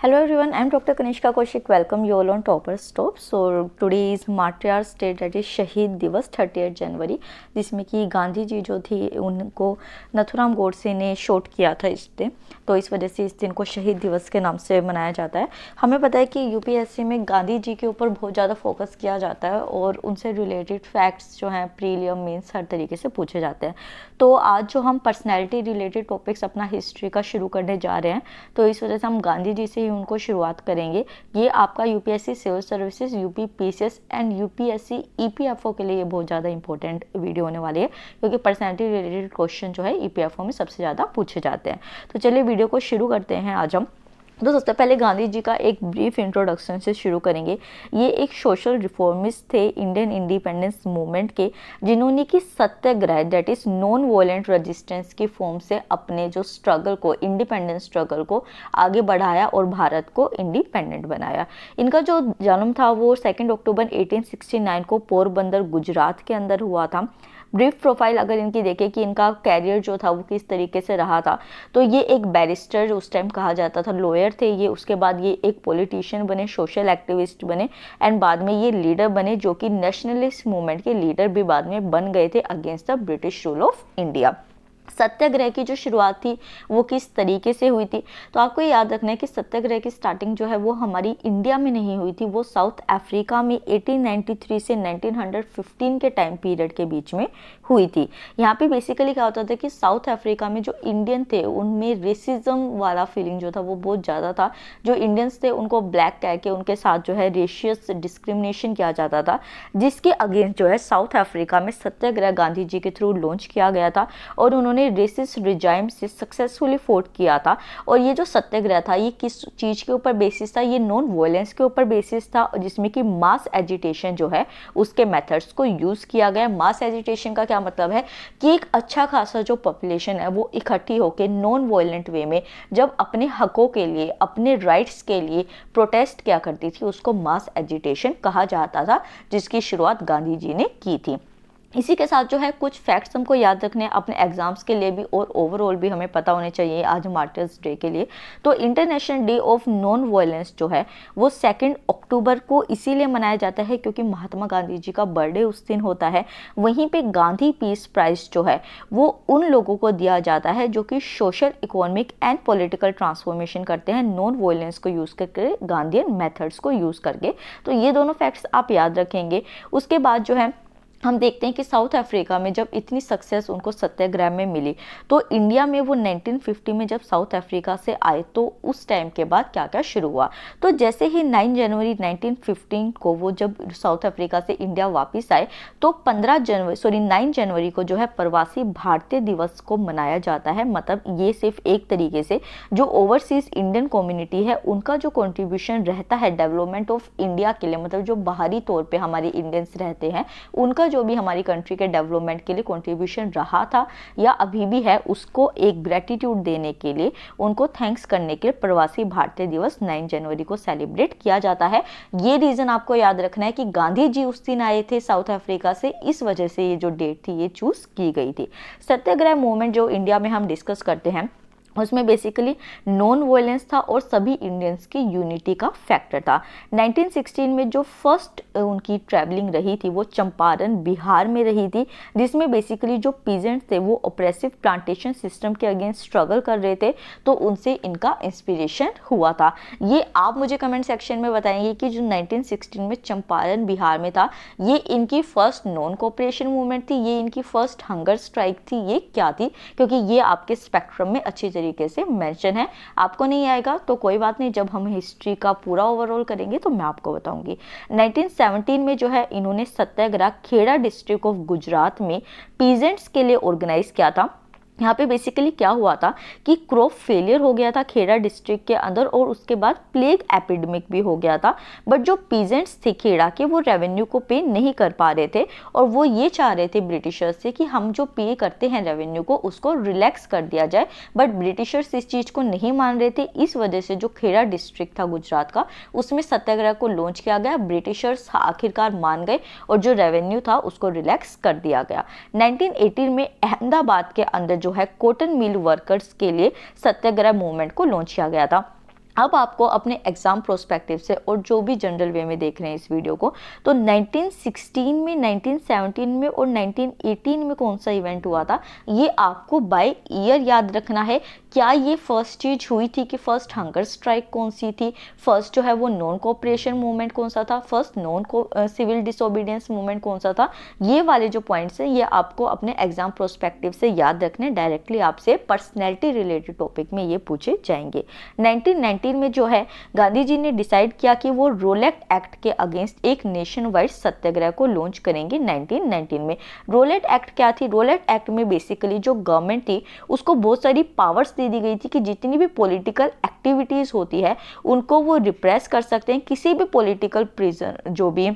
Hello everyone, I'm Dr. Kanishka Kaushik. Welcome you all on Topper Stop. So today is Martyrs Day, that is शहीद दिवस 30 जनवरी, जिसमें कि गांधी जी जो थी उनको नथुराम गोडसे ने शूट किया था इस दिन, तो इस वजह से इस दिन को शहीद दिवस के नाम से मनाया जाता है। हमें पता है कि यूपीएससी में गांधी जी के ऊपर बहुत ज़्यादा फोकस किया जाता है और उनसे रिलेटेड फैक्ट्स जो हैं प्रीलियम मेंस हर तरीके से पूछे जाते हैं। तो आज जो हम पर्सनैलिटी रिलेटेड टॉपिक्स अपना हिस्ट्री का शुरू करने जा रहे हैं, तो इस वजह से हम गांधी जी से उनको शुरुआत करेंगे। ये आपका UPSC civil services, UP PCS and UPSC EPFO के लिए ये बहुत ज़्यादा इंपॉर्टेंट वीडियो होने वाली है, क्योंकि पर्सनैलिटी रिलेटेड क्वेश्चन जो है ईपीएफओ में सबसे ज़्यादा पूछे जाते हैं। तो चलिए वीडियो को शुरू करते हैं आज हम। तो सबसे पहले गांधी जी का एक ब्रीफ इंट्रोडक्शन से शुरू करेंगे। ये एक सोशल रिफॉर्मिस्ट थे इंडियन इंडिपेंडेंस मूवमेंट के, जिन्होंने कि satyagraha that is non violent resistance की फॉर्म से अपने जो स्ट्रगल को, इंडिपेंडेंस स्ट्रगल को आगे बढ़ाया और भारत को इंडिपेंडेंट बनाया। इनका जो जन्म था वो 2 अक्टूबर 1869 को पोरबंदर गुजरात के अंदर हुआ था। ब्रीफ प्रोफाइल अगर इनकी देखें कि इनका कैरियर जो था वो किस तरीके से रहा था, तो ये एक बैरिस्टर उस टाइम कहा जाता था, लॉयर थे ये। उसके बाद ये एक पॉलिटिशियन बने, सोशल एक्टिविस्ट बने एंड बाद में ये लीडर बने, जो कि नेशनलिस्ट मूवमेंट के लीडर भी बाद में बन गए थे against the British rule of India. Satyagraha की जो शुरुआत थी वो किस तरीके से हुई थी, तो आपको याद रखना है कि सत्याग्रह की स्टार्टिंग जो है वो हमारी इंडिया में नहीं हुई थी, वो साउथ अफ्रीका में 1893 से 1915 के टाइम पीरियड के बीच में हुई थी। यहाँ पे बेसिकली क्या होता था कि साउथ अफ्रीका में जो इंडियन थे उनमें रेसिज्म वाला फीलिंग जो था वो बहुत ज़्यादा था। जो इंडियंस थे उनको ब्लैक कह के उनके साथ जो है रेशियस डिस्क्रिमिनेशन किया जाता था, जिसके अगेंस्ट जो है साउथ अफ्रीका में सत्याग्रह गांधी जी के थ्रू लॉन्च किया गया था और उन्होंने रेसिस्ट रिजाइम से सक्सेसफुली फोर्ट किया था। और ये जो सत्याग्रह था ये किस चीज़ के ऊपर बेसिस था, ये नॉन वायलेंस के ऊपर बेसिस था, जिसमें कि मास एजिटेशन जो है उसके मेथड्स को यूज़ किया गया। मास एजिटेशन का क्या मतलब है कि एक अच्छा खासा जो पॉपुलेशन है वो इकट्ठी होकर नॉन वायलेंट वे में जब अपने हकों के लिए, अपने राइट्स के लिए प्रोटेस्ट किया करती थी, उसको मास एजिटेशन कहा जाता था, जिसकी शुरुआत गांधी जी ने की थी। इसी के साथ जो है कुछ फैक्ट्स हमको याद रखने हैं अपने एग्जाम्स के लिए भी और ओवरऑल भी हमें पता होने चाहिए आज मार्टर्स डे के लिए। तो international day of non violence जो है वो 2 अक्टूबर को इसीलिए मनाया जाता है क्योंकि महात्मा गांधी जी का बर्थडे उस दिन होता है। वहीं पे गांधी पीस प्राइज जो है वो उन लोगों को दिया जाता है जो कि social, economic and political transformation करते हैं नॉन वायलेंस को यूज़ करके, गांधीयन मेथड्स को यूज़ करके। तो ये दोनों फैक्ट्स आप याद रखेंगे। उसके बाद जो है हम देखते हैं कि साउथ अफ्रीका में जब इतनी सक्सेस उनको सत्याग्रह में मिली, तो इंडिया में वो 1950 में जब साउथ अफ्रीका से आए तो उस टाइम के बाद क्या क्या शुरू हुआ। तो जैसे ही 9 जनवरी 1915 को वो जब साउथ अफ्रीका से इंडिया वापस आए, तो 9 जनवरी को जो है प्रवासी भारतीय दिवस को मनाया जाता है। मतलब ये सिर्फ एक तरीके से जो ओवरसीज इंडियन कम्युनिटी है उनका जो कंट्रीब्यूशन रहता है डेवलपमेंट ऑफ इंडिया के लिए, मतलब जो बाहरी तौर पर हमारे इंडियंस रहते हैं उनका जो भी हमारी कंट्री के डेवलपमेंट के लिए कंट्रीब्यूशन रहा था या अभी भी है, उसको एक ग्रेटिट्यूड देने के लिए, उनको थैंक्स करने के लिए प्रवासी भारतीय दिवस 9 जनवरी को सेलिब्रेट किया जाता है। ये रीजन आपको याद रखना है कि गांधी जी उस दिन आए थे साउथ अफ्रीका से, इस वजह से ये जो डेट थी ये चूज की गई थी। सत्याग्रह मूवमेंट जो इंडिया में हम डिस्कस करते हैं उसमें बेसिकली नॉन वायलेंस था और सभी इंडियंस की यूनिटी का फैक्टर था। 1916 में जो फर्स्ट उनकी ट्रैवलिंग रही थी वो चंपारण बिहार में रही थी, जिसमें बेसिकली जो पीजेंट्स थे वो ऑप्रेसिव प्लांटेशन सिस्टम के अगेंस्ट स्ट्रगल कर रहे थे, तो उनसे इनका इंस्पिरेशन हुआ था। ये आप मुझे कमेंट सेक्शन में बताएंगे कि जो 1916 में चंपारण बिहार में था ये इनकी फर्स्ट नॉन कोऑपरेशन मूवमेंट थी, ये इनकी फर्स्ट हंगर स्ट्राइक थी, ये क्या थी, क्योंकि ये आपके स्पेक्ट्रम में अच्छी तरीके से मेंशन है। आपको नहीं आएगा तो कोई बात नहीं, जब हम हिस्ट्री का पूरा ओवरऑल करेंगे तो मैं आपको बताऊंगी। 1917 में जो है इन्होंने सत्याग्रह खेड़ा डिस्ट्रिक्ट ऑफ गुजरात में पीजेंट्स के लिए ऑर्गेनाइज किया था। यहाँ पे बेसिकली क्या हुआ था कि क्रॉप फेलियर हो गया था खेड़ा डिस्ट्रिक्ट के अंदर और उसके बाद प्लेग एपिडेमिक भी हो गया था। बट जो पीजेंट्स थे खेड़ा के वो रेवेन्यू को पे नहीं कर पा रहे थे और वो ये चाह रहे थे ब्रिटिशर्स से कि हम जो पे करते हैं रेवेन्यू को उसको रिलैक्स कर दिया जाए, बट ब्रिटिशर्स इस चीज़ को नहीं मान रहे थे। इस वजह से जो खेड़ा डिस्ट्रिक्ट था गुजरात का उसमें सत्याग्रह को लॉन्च किया गया। ब्रिटिशर्स आखिरकार मान गए और जो रेवेन्यू था उसको रिलैक्स कर दिया गया। 1918 में अहमदाबाद के अंदर जो है कॉटन मिल वर्कर्स के लिए सत्याग्रह मूवमेंट को लॉन्च किया गया था। अब आपको अपने एग्जाम प्रोस्पेक्टिव से और जो भी जनरल वे में देख रहे हैं इस वीडियो को, तो 1916 में, 1917 में और 1918 में कौन सा इवेंट हुआ था, ये आपको बाय ईयर याद रखना है। क्या ये फर्स्ट चीज हुई थी कि फर्स्ट हंगर स्ट्राइक कौन सी थी, फर्स्ट जो है वो नॉन कोऑपरेशन मूवमेंट कौन सा था, first non civil disobedience movement कौन सा था। ये वाले जो पॉइंट्स हैं ये आपको अपने एग्जाम प्रोस्पेक्टिव से याद रखने, डायरेक्टली आपसे पर्सनैलिटी रिलेटेड टॉपिक में ये पूछे जाएंगे। 1919 में जो है गांधी जी ने डिसाइड किया कि वो रोलेट एक्ट के अगेंस्ट एक नेशन वाइड सत्याग्रह को लॉन्च करेंगे 1919 में। रोलेट एक्ट क्या थी? रोलेट एक्ट में बेसिकली जो गवर्नमेंट थी उसको बहुत सारी पावर्स दे दी गई थी कि जितनी भी पॉलिटिकल एक्टिविटीज होती है उनको वो रिप्रेस कर सकते हैं। किसी भी पॉलिटिकल प्रिजन जो भी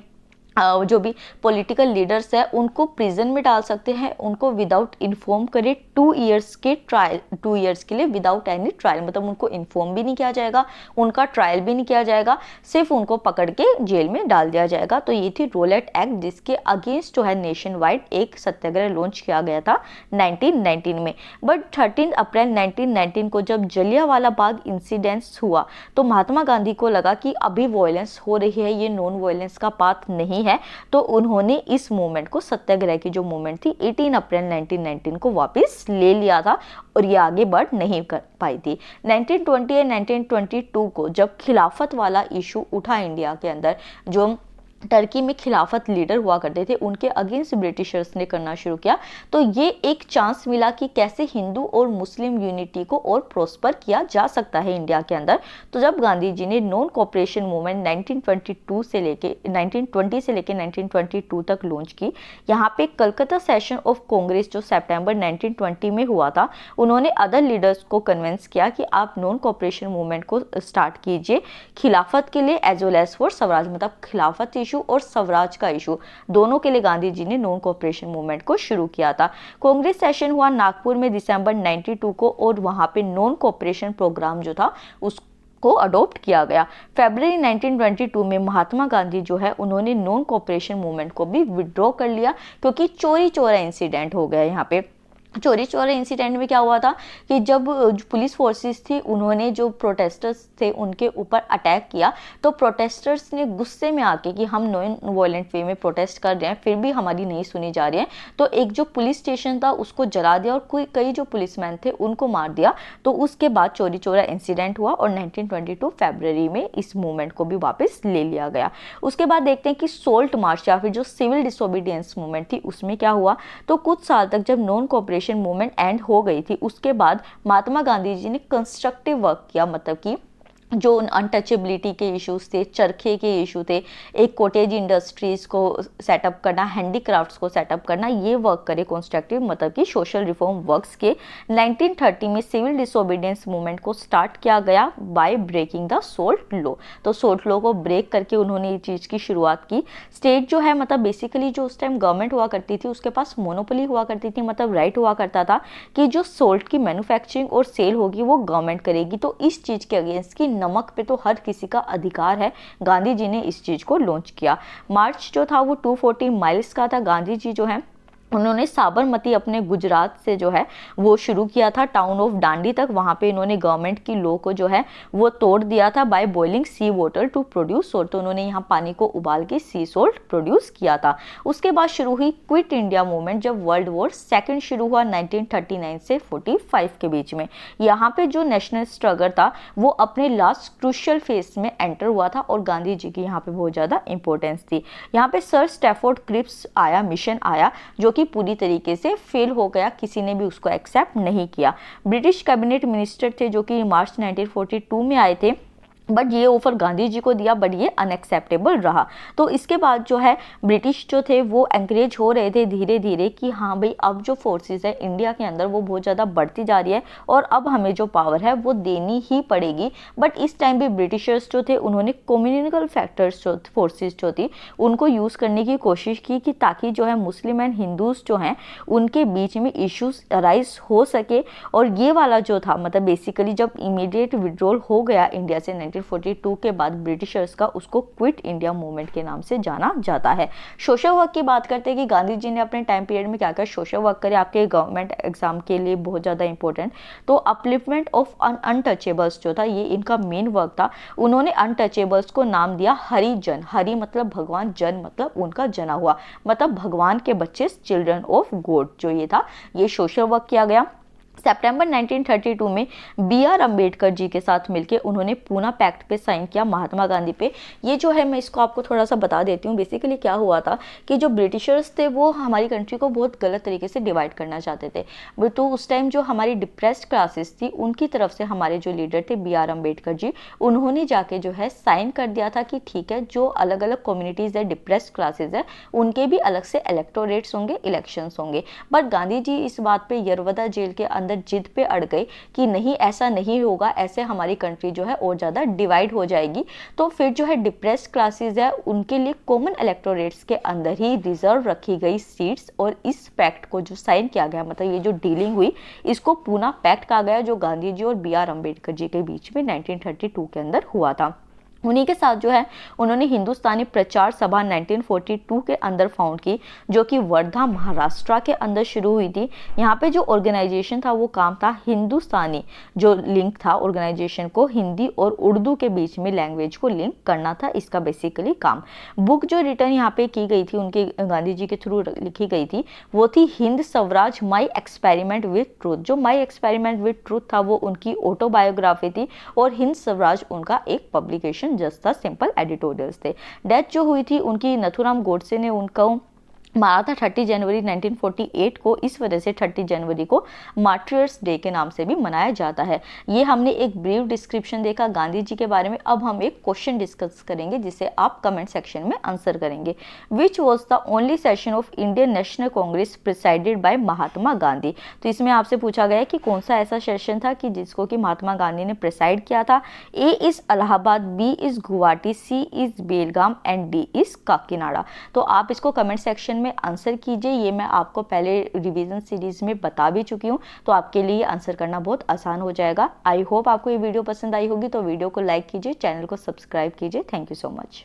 पॉलिटिकल लीडर्स हैं उनको प्रिजन में डाल सकते हैं, उनको विदाउट इन्फॉर्म करे 2 इयर्स के ट्रायल, 2 इयर्स के लिए विदाउट एनी ट्रायल, मतलब उनको इन्फॉर्म भी नहीं किया जाएगा, उनका ट्रायल भी नहीं किया जाएगा, सिर्फ उनको पकड़ के जेल में डाल दिया जाएगा। तो ये थी रोलेट एक्ट, जिसके अगेंस्ट जो है नेशन वाइड एक सत्याग्रह लॉन्च किया गया था 1919 में। बट 13 अप्रैल 1919 को जब जलियांवाला बाग इंसिडेंट्स हुआ तो महात्मा गांधी को लगा कि अभी वॉयलेंस हो रही है, ये नॉन वॉयलेंस का पाथ नहीं है, तो उन्होंने इस मूवमेंट को, सत्याग्रह की जो मूवमेंट थी, 18 अप्रैल 1919 को वापस ले लिया था और ये आगे बढ़ नहीं कर पाई थी। 1920 या 1922 को जब खिलाफत वाला इशू उठा इंडिया के अंदर, जो टर्की में खिलाफत लीडर हुआ करते थे, उनके अगेंस्ट ब्रिटिशर्स ने करना शुरू किया, तो ये एक चांस मिला कि कैसे हिंदू और मुस्लिम यूनिटी को और प्रोस्पर किया जा सकता है इंडिया के अंदर। तो जब गांधी जी ने नॉन कोऑपरेशन मूवमेंट 1920 से लेके 1922 तक लॉन्च की, यहाँ पे कलकत्ता सेशन ऑफ कांग्रेस जो सितंबर 1920 में हुआ था, उन्होंने अदर लीडर्स को कन्विंस किया कि आप नॉन कोऑपरेशन मूवमेंट को स्टार्ट कीजिए खिलाफत के लिए as well as for Swaraj, मतलब खिलाफत इशू और स्वराज का इशू दोनों के लिए गांधी जी ने नॉन कोऑपरेशन मूवमेंट को शुरू किया था। कांग्रेस सेशन हुआ नागपुर में दिसंबर 92 को और वहां पे नॉन कोऑपरेशन प्रोग्राम जो था उस को अडॉप्ट किया गया। फरवरी 1922 में महात्मा गांधी जो है उन्होंने नॉन कोऑपरेशन मूवमेंट को भी विड्रॉ कर लिया, क्योंकि चोरी चोरा इंसिडेंट हो गया। यहाँ पे चोरी चोरी इंसिडेंट में क्या हुआ था कि जब पुलिस फोर्सेस थी उन्होंने जो प्रोटेस्टर्स थे उनके ऊपर अटैक किया, तो प्रोटेस्टर्स ने गुस्से में आके कि हम नॉन वायलेंट वे में प्रोटेस्ट कर रहे हैं फिर भी हमारी नहीं सुनी जा रही है, तो एक जो पुलिस स्टेशन था उसको जला दिया और कई जो पुलिसमैन थे उनको मार दिया। तो उसके बाद चोरी चोरा इंसिडेंट हुआ और 1922 फरवरी में इस मूवमेंट को भी वापस ले लिया गया। उसके बाद देखते हैं कि सोल्ट मार्च या फिर जो सिविल डिसोबीडियंस मूवमेंट थी उसमें क्या हुआ। तो कुछ साल तक जब नॉन कोऑपरेशन मूवमेंट एंड हो गई थी, उसके बाद महात्मा गांधी जी ने कंस्ट्रक्टिव वर्क किया, मतलब कि जो अनटचेबिलिटी के इश्यूज थे, चरखे के इशू थे, एक कॉटेज इंडस्ट्रीज को सेटअप करना, हैंडीक्राफ्ट्स को सेटअप करना, ये वर्क करे कंस्ट्रक्टिव, मतलब कि सोशल रिफॉर्म वर्क्स के। 1930 में सिविल डिसोबीडियंस मूवमेंट को स्टार्ट किया गया by breaking the salt law. तो सोल्ट लॉ को ब्रेक करके उन्होंने ये चीज़ की शुरुआत की। स्टेट जो है, मतलब बेसिकली जो उस टाइम गवर्नमेंट हुआ करती थी उसके पास मोनोपोली हुआ करती थी, मतलब राइट हुआ करता था कि जो सोल्ट की मैन्युफैक्चरिंग और सेल होगी वो गवर्नमेंट करेगी। तो इस चीज़ के अगेंस्ट की नमक पे तो हर किसी का अधिकार है, गांधी जी ने इस चीज को लॉन्च किया। मार्च जो था वो 240 माइल्स का था। गांधी जी जो है उन्होंने साबरमती अपने गुजरात से जो है वो शुरू किया था टाउन ऑफ डांडी तक। वहाँ पे इन्होंने गवर्नमेंट की लॉ को जो है वो तोड़ दिया था by boiling sea water to produce salt. तो उन्होंने यहाँ पानी को उबाल के सी सोल्ट प्रोड्यूस किया था। उसके बाद शुरू हुई क्विट इंडिया मूवमेंट, जब वर्ल्ड वॉर सेकेंड शुरू हुआ 1939 से 45 के बीच में। यहाँ पे जो नेशनल स्ट्रगल था वो अपने लास्ट क्रूशियल फेज में एंटर हुआ था और गांधी जी की यहाँ पे बहुत ज़्यादा इंपॉर्टेंस थी। यहाँ पे सर स्टैफोर्ड क्रिप्स आया, मिशन आया, जो कि पूरी तरीके से फेल हो गया, किसी ने भी उसको एक्सेप्ट नहीं किया। ब्रिटिश कैबिनेट मिनिस्टर थे जो कि मार्च 1942 में आए थे, बट ये ऑफर गांधी जी को दिया, बट ये अनएक्सेप्टेबल रहा। तो इसके बाद जो है ब्रिटिश जो थे वो एंकरेज हो रहे थे धीरे धीरे कि हाँ भाई अब जो फोर्सेस है इंडिया के अंदर वो बहुत ज़्यादा बढ़ती जा रही है और अब हमें जो पावर है वो देनी ही पड़ेगी। बट इस टाइम भी ब्रिटिशर्स जो थे उन्होंने कम्युनिकल फैक्टर्स जो फोर्सेस जो थी उनको यूज़ करने की कोशिश की कि ताकि जो है मुस्लिम एंड हिंदूज जो हैं उनके बीच में इश्यूज अराइज हो सके। और ये वाला जो था, मतलब बेसिकली जब इमीडिएट विड्रॉल हो गया इंडिया से 1942 के बाद ब्रिटिशर्स का उसको क्विट इंडिया मूवमेंट के नाम से जाना जाता है। सोशल वर्क की बात करते हैं कि गांधी जी ने अपने टाइम पीरियड में क्या क्या सोशल वर्क करे, आपके गवर्नमेंट एग्जाम के लिए बहुत ज़्यादा इंपॉर्टेंट। तो अपलिफ्टमेंट ऑफ अनटचेबल्स जो था, ये इनका मेन वर्क था। उन्होंने अनटचेबल्स को नाम दिया हरिजन। हरि मतलब भगवान, जन मतलब उनका जना हुआ, मतलब भगवान के बच्चे, चिल्ड्रन ऑफ गॉड, जो ये था, ये सोशल वर्क किया गया। सितंबर 1932 में B.R. अम्बेडकर जी के साथ मिलकर उन्होंने पूना पैक्ट पे साइन किया महात्मा गांधी पे। ये जो है, मैं इसको आपको थोड़ा सा बता देती हूँ। बेसिकली क्या हुआ था कि जो ब्रिटिशर्स थे वो हमारी कंट्री को बहुत गलत तरीके से डिवाइड करना चाहते थे। तो उस टाइम जो हमारी डिप्रेस्ड क्लासेस थी, उनकी तरफ से हमारे जो लीडर थे B.R. अम्बेडकर जी, उन्होंने जाके जो है साइन कर दिया था कि ठीक है, जो अलग अलग कम्युनिटीज़ है, डिप्रेस्ड क्लासेज है, उनके भी अलग से इलेक्टोरेट्स होंगे, इलेक्शंस होंगे। बट गांधी जी इस बात पे यरवदा जेल के अंदर जिद पे अड़ गए कि नहीं, ऐसा नहीं होगा, ऐसे हमारी कंट्री जो है और ज़्यादा डिवाइड हो जाएगी। तो फिर जो है डिप्रेस्ड क्लासेस है, उनके लिए कॉमन इलेक्टोरेट्स के अंदर ही रिजर्व रखी गई सीट्स, और इस पैक्ट को जो साइन किया गया, मतलब ये जो डीलिंग हुई, इसको पूना पैक्ट कहा गया, जो गांधी जी और B.R. अम्बेडकर जी के बीच में 1932 के अंदर हुआ था। उन्हीं के साथ जो है उन्होंने हिंदुस्तानी प्रचार सभा 1942 के अंदर फाउंड की, जो कि वर्धा महाराष्ट्र के अंदर शुरू हुई थी। यहाँ पे जो ऑर्गेनाइजेशन था वो काम था हिंदुस्तानी, जो लिंक था ऑर्गेनाइजेशन को हिंदी और उर्दू के बीच में लैंग्वेज को लिंक करना था, इसका बेसिकली काम। बुक जो रिटर्न यहाँ पे की गई थी, उनके गांधी जी के थ्रू लिखी गई थी, वो थी Hind Swaraj my experiment with truth. जो माई एक्सपेरिमेंट विथ ट्रूथ था वो उनकी ऑटोबायोग्राफी थी, और हिंद स्वराज उनका एक पब्लिकेशन जस्ट था, सिंपल एडिटोरियल्स थे। डेथ जो हुई थी उनकी, नथुराम गोडसे ने उनको मारा था 30 जनवरी 1948 को। इस वजह से 30 जनवरी को मार्टियर्स डे के नाम से भी मनाया जाता है। ये हमने एक ब्रीफ डिस्क्रिप्शन देखा गांधी जी के बारे में। अब हम एक क्वेश्चन डिस्कस करेंगे जिसे आप कमेंट सेक्शन में आंसर करेंगे। Which was the only session of Indian National Congress presided by Mahatma Gandhi. तो इसमें आपसे पूछा गया कि कौन सा ऐसा सेशन था कि जिसको कि महात्मा गांधी ने प्रिसाइड किया था। A is Allahabad, B is Guwahati, C is Belgaum and D is Kakinada. तो आप इसको कमेंट सेक्शन में आंसर कीजिए। ये मैं आपको पहले रिवीजन सीरीज में बता भी चुकी हूँ, तो आपके लिए आंसर करना बहुत आसान हो जाएगा। आई होप आपको ये वीडियो पसंद आई होगी, तो वीडियो को लाइक कीजिए, चैनल को सब्सक्राइब कीजिए। Thank you so much.